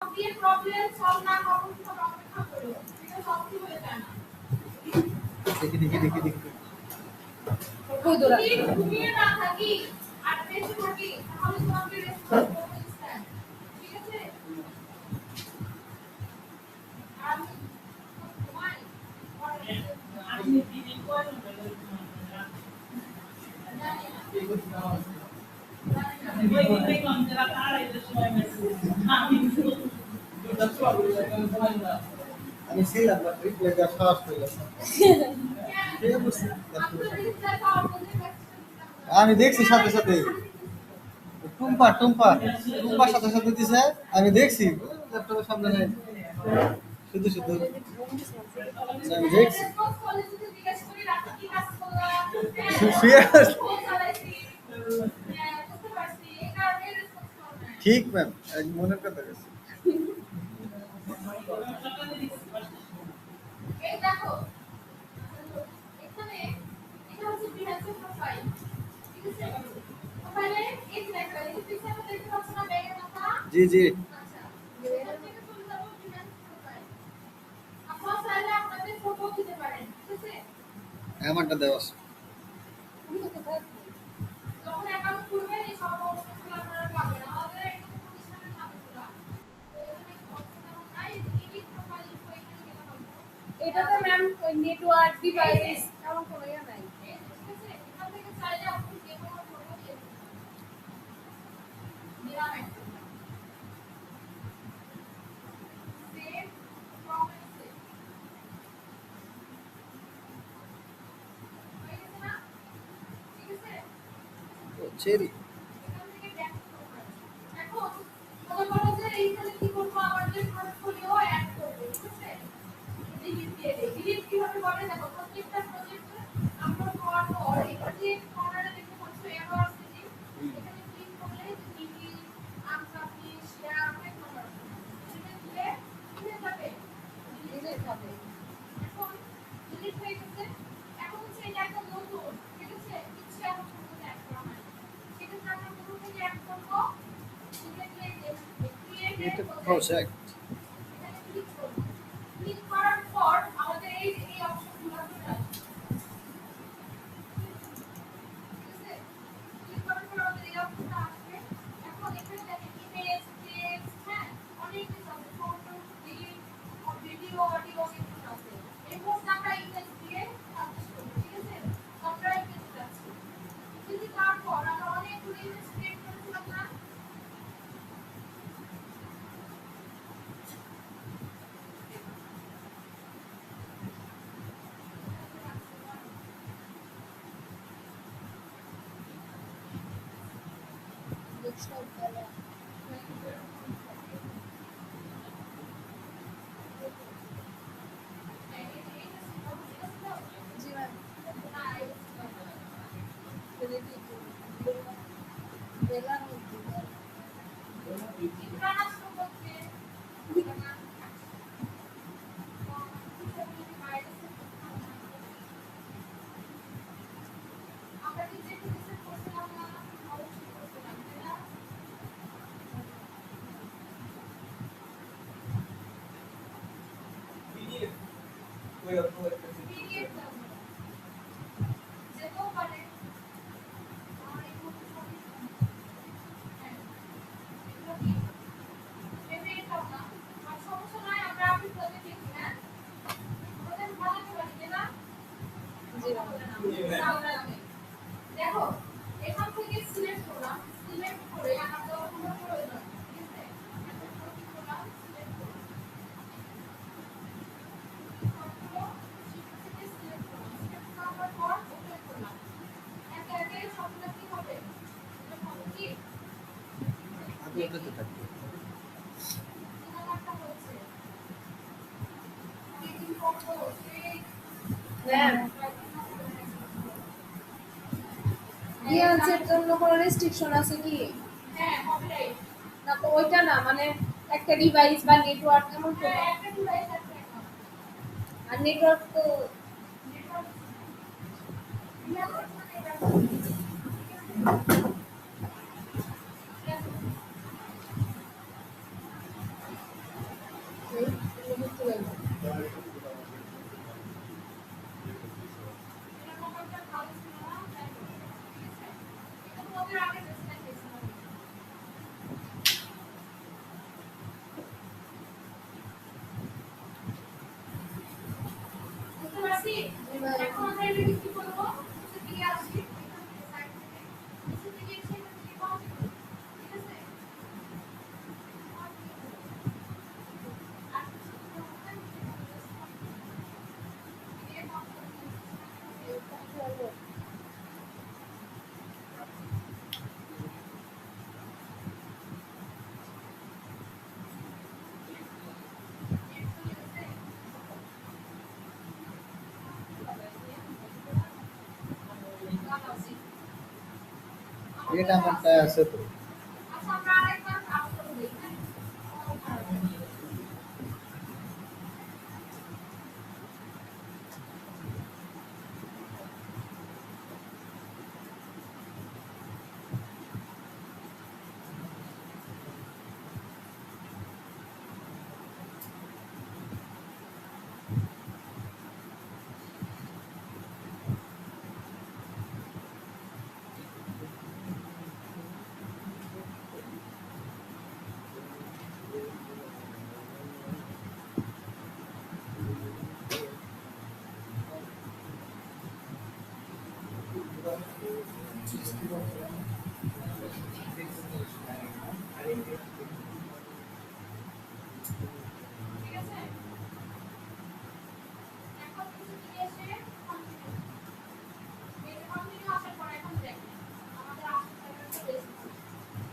দিয়ে problem solve না করার জন্য অপেক্ষা করো, এটা সত্যি হয়ে যায় না। দেখি কই দৌড়া ঘুমিয়ে না থাকি আর বেঁচে থাকি তাহলে তোমাকে রেসপন্স করবো ইনস্ট্যান্ট, ঠিক আছে? আমি ঘুমাই আপনি দিদি কোন আমি ছিলাম না রিপ্লেটা ফাস্ট হয়ে গেছে আমি দেখছি সাথে সাথে টুম্পার সাথে সাথে দিছে আমি দেখছি ল্যাপটপের সামনে নাই শুধু শুধু আমি দেখছি শুয়ে আছি। ঠিক ম্যাম এক মনের কথা গেছে এই দেখো এখানে এটা হচ্ছে বিহেভিয়ার প্রোফাইল, ঠিক আছে? প্রোফাইলে এই যে দেখো এই যে পিছনে দেখতে পাচ্ছ না ব্যাগের মাথা, জি জি আচ্ছা এখান থেকে চলে যাব বিহেভিয়ার প্রোফাইল। আপনারা চাইলে আপনাদের ফটো দিতে পারেন, ঠিক আছে? আমারটা দেওয়া যখন অ্যাকাউন্ট খুলবেন এই সব অপশনগুলো আপনারা পাবেন। আমাদের এখানে প্রতিষ্ঠানের নামগুলো এখানে অপশন নাই, এডিট প্রোফাইল ইনফো এখানে গেলে হবে। এটাতে ম্যাম নেটওয়ার্ক ডিভাইস এমন কোনো ইয়ে নাই। ঠিক আছে, এখান থেকে চাইলে আপনি যে কোনো ফটো দিয়ে দিলাম একটা সেভ প্রপার্টি সেভ হয়ে গেছে না? ঠিক আছে, চেরি এখান থেকে ব্যাক করতে এখন মনে করো যে এইখানে কি করবো, আবার যে পোর্টফোলিও অ্যাড করবো, ঠিক আছে? ডিলিট দিয়ে দেই। ডিলিট কিভাবে করে দেখো, প্রত্যেকটা প্রজেক্টে আপলোড করার পর এখানে যে কর্নারে দেখতে পাচ্ছ এরো আছে যে এখানে ক্লিক করলে ডিলিট আনপাবলিশ শেয়ার অনেক নাম্বার আছে, সেটা দিলে কি হয়ে যাবে? ডিলিট হয়ে যাবে। এখন ডিলিট হয়ে গেছে, এখন হচ্ছে এটা একটা নতুন, ঠিক আছে? ইচ্ছে এখন নতুন অ্যাড করা হয়, সেক্ষেত্রে আমরা প্রথম থেকে অ্যাড করবো ক্রিয়েট প্রজেক্ট এখানে ক্লিক করব। ক্লিক করার পর আমাদের এই অপশনগুলো চলে আসবে, ঠিক আছে? ক্লিক করার পর আমাদের এই অপশনটা আসবে। এখন এখানে দেখেন ইমেজ, টেক্সট, হ্যাঁ অনেক কিছু আছে, ফটো, ভিডিও, অডিও কিছু আছে। এরপর আমরা ইমেজ দিয়ে পাবলিশ করব, ঠিক আছে? আমরা ইমেজ যাচ্ছি, যদি তারপর আমরা অনেকগুলো ইমেজ ক্রিয়েট করেছিলাম না, জি ম্যাম। বেলার মধ্যে আমরা কি যে রিসেট করছিলাম না, অবশ্যই করছিলাম, তাই না? পিডিএফ যেতেও পারে, আমার এই মুহূর্তে সবই হ্যাঁ এগুলো কি ভেবে এটাও না, আর সমস্যা নয়, আমরা আপনি প্রজেক্ট লিখি, হ্যাঁ প্রজেক্ট বানাতে পারি, তাই না? জি ম্যাম। তাহলে আমি দেখো এখান থেকে সিলেক্ট করলাম, সিলেক্ট করে আমার যতগুলো প্রয়োজন, ঠিক আছে? একটা ক্লিক করলাম, সিলেক্ট করলাম সবগুলো শিফট থেকে সিলেক্ট করলাম, সিলেক্ট করার পর ওকে করলাম। একে একে সবগুলো কি হবে, এরকম হবে কি আগে ওটাতে থাকবে একটা হচ্ছে অনেকদিন করবো সেই ম্যাম ডিএলসির জন্য কোনো রেস্ট্রিকশন আছে কি? হ্যাঁ কপিরাইট, না তো ওইটা না, মানে একটা ডিভাইস বা নেটওয়ার্ক এমন তো হ্যাঁ না। একটা ডিভাইস আছে এখন আর নেটওয়ার্ক তো নেটওয়ার্ক মানে এটা নেই, তুমি বুঝতে পারবে। এটা মোবাইলটা ভালো ছিল না, তাই বলে। ঠিক আছে? এটা তোমাদের আগে বেসমেন্ট গেছিলাম। বুঝতে পারছি? এখন আমরা এটাকে কি করবো? নিচের দিকে আসি, এখান থেকে সাইড থেকে। নিচের দিকে এসে এখান থেকে কন্টিনিউ করবো। ঠিক আছে? কন্টিনিউ করবো। আর কিছু করবো না, নিচে করবো, জাস্ট কন্টিনিউ। দিয়ে কন্টিনিউ। নেট চলে গেছে? লাগাচ্ছি। এটা আমারটা আছে তো। আচ্ছা, আমরা আরেকবার আপ করে দেই, হ্যাঁ? ঠিক আছে? এখন নিচের দিকে এসে কন্টিনিউ। এই যে কন্টিনিউ আসার পর এখন দেখেন, আমাদের আশেপাশে একটা রেস্ট আছে।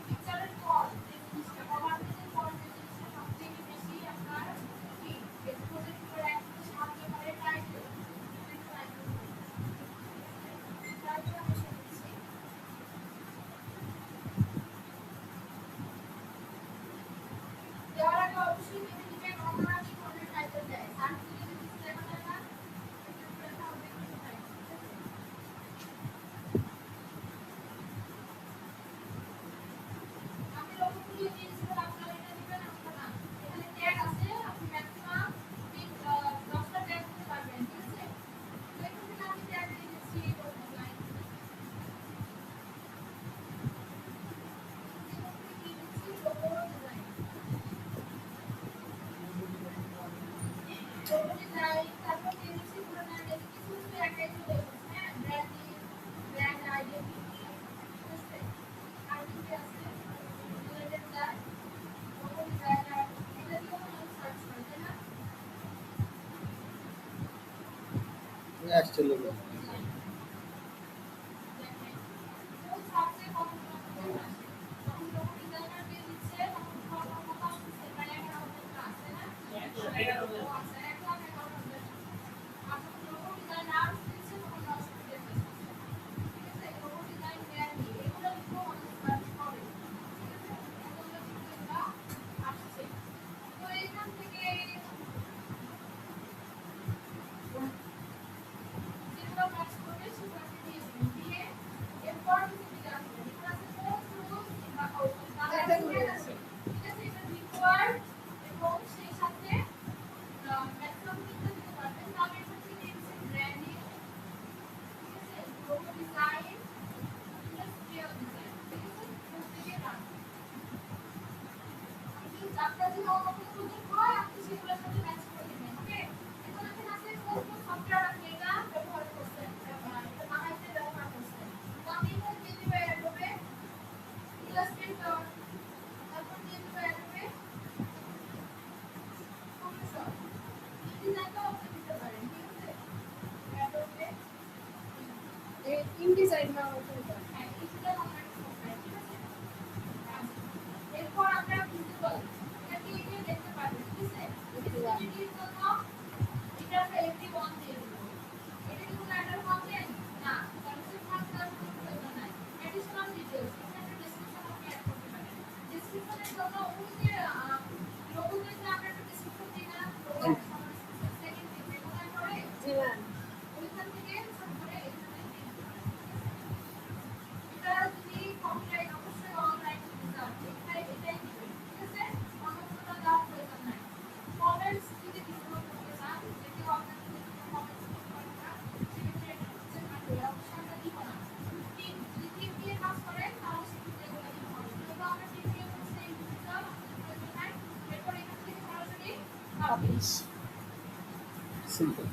পিকচারের পর যে জিনিসটা, ওভারভিউয়ের পর যে জিনিসটা সবথেকে বেশি আপনার কি এক্সপোজের করে রাখতে সাহায্য করে টাইটেল। টাইটেল আমি দিচ্ছি। দেওয়ার আগে অবশ্যই ভেবে নিবেন অন্যরা কি ধরনের টাইটেল দেয়। সার্চ দিলে যদি দেখা যায় না, সেক্ষেত্রে হবে কি টাইটেল। ঠিক আছে? আমি লোগো খুলে দিয়েছিলাম, আপনারা এটা দিবেন, আমরা না। এখানে ট্যাগ আছে, আপনি ম্যাক্সিমাম 10টা ট্যাগ দিতে পারবেন। ঠিক আছে? তো এখান থেকে আমি ট্যাগ দিয়ে দিচ্ছি লোগো ডিজাইন। এখান থেকে দিয়ে দিচ্ছি লোগো ডিজাইন। লোগো ডিজাইন, তারপর দিয়ে দিচ্ছি পুরো নাম, কিছু কিছু একটাই চলে এসেছে, হ্যাঁ? Branding, brand identity. ঠিক আছে? আর কি কি আছে? রিলেটেড দ্যাট, লোগো ডিজাইনার, এটা দিয়েও মানুষ সার্চ করে, তাই না? আসছে লোক। দেখেন, কোন সার্চে কতগুলো আপনাদের আসে। যখন লোগো ডিজাইনার দিয়ে দিচ্ছে, তখন কত কত আসতেছে? প্রায় 11,000 প্লাস, তাই না? ও আচ্ছা, 1,11,000। আর যখন লোগো ডিজাইনার দিচ্ছে, তখন 10,000 আসতেছে। ঠিক আছে? লোগো ডিজাইন, ব্র্যান্ডিং, এগুলো লিখেও মানুষ সার্চ করে। ঠিক আছে? এগুলো কিন্তু এগুলা আসছে। তো এখান থেকে যেগুলো ম্যাচ করবে সেগুলো আপনি দিয়ে দিবেন। দিয়ে এরপর নিচের দিকে আসবেন। এখানে আছে পোস্ট রুলস কিংবা কৌশল। তাহলে ঠিক আছে? ঠিক আছে? এটা রিকোয়ার্ড এবং সেই সাথে ম্যাক্সিমাম তিনটা দিতে পারবেন। তো আমি এখান থেকে দিচ্ছি ব্র্যান্ডিং, ঠিক আছে? Logo design, industrial design. ঠিক আছে? এখান থেকে রান। আপনার যদি অন্য কোনো প্রজেক্ট হয়, আপনি সেগুলোর সাথে ম্যাচ করে দিবেন। ওকে? এখন এখানে আছে কোন কোন সফটওয়্যার আপনি এটা ব্যবহার করছেন, এটা বানাইতে ব্যবহার করছেন। তো আমি এখানে দিয়ে দিব অ্যাডোবে ইলাস্ট্রেটর, তারপর দিয়ে দিব অ্যাডোবে ফটোশপ। ইনডিজাইনটাও আপনি দিতে পারেন। ঠিক আছে? অ্যাডোবে, এই ইনডিজাইন না ওখানে হ্যাঁ, ডিজিটাল অনলাইন সফটওয়্যার। ঠিক আছে? আচ্ছা। এরপর আমরা ভিজিবল, এটা কি দিয়ে দেখতে পারবেন। ঠিক আছে? ভিজিবিলিটির জন্য এটা আমরা এভরিওয়ান দিয়ে দেব। এটা কি কোনো অ্যাডার কন্টেন্ট? না, কনসেপ্ট থাকার কোনো প্রয়োজন নাই। অ্যাডিশনাল ডিটেইলস, এখানে ডেসক্রিপশন আপনি অ্যাড করতে পারেন। ডেসক্রিপশনের জন্য ওই যে লোগোতে যে আমরা একটা ডেসক্রিপশন দিই না, লোগো সেকেন্ড পেজ এগুলো করে জি ম্যাম। ওইখান থেকে ছোট করে এখানে দিয়ে দিতে পারেন। ঠিক আছে? পাবলিশ। সিম্পল।